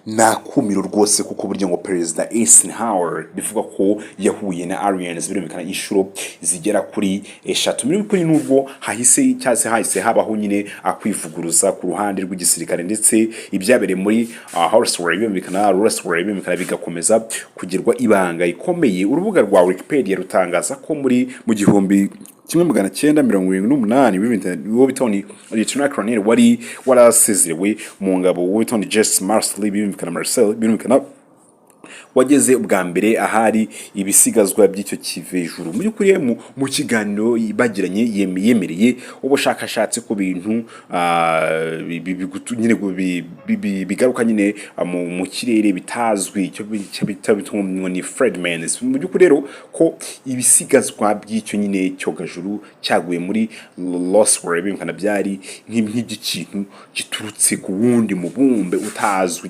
nakumiro rwose kuko buryo ngo Perezida Eisenhower bivuga ko yahuye na aliens birumvikana inshuro zigera kuri 3 muri kuri nubwo hahise habaho nyine akwivuguruza ku ruhande rw'igisirikare ndetse ibyabereye muri Horseway birumvikana bigakomeza kugirwa ibanga ikomeye. Urubuga rwa Wikipedia rutangaza ko mu gihumbi 1978 Wobitoni Lieutenant Colonel wari warasezerewe mu ngabo Wobitoni Jess Marsley birumvikana wageze ubwa mbere ahari ibisigazwa by'icyo kivejuru mu byukuri mu kiganiro bagiranye yemereye ubushakashatsi ku bintu bigaruka nyine mu kirere bitazwi icyo bitabitwa ni fragments. Mu byukuri rero ko ibisigazwa by'icyo nyine cyogajuru cyaguye muri Roswell birumvikana byari nk'igikintu giturutse ku wundi mubumbe utazwi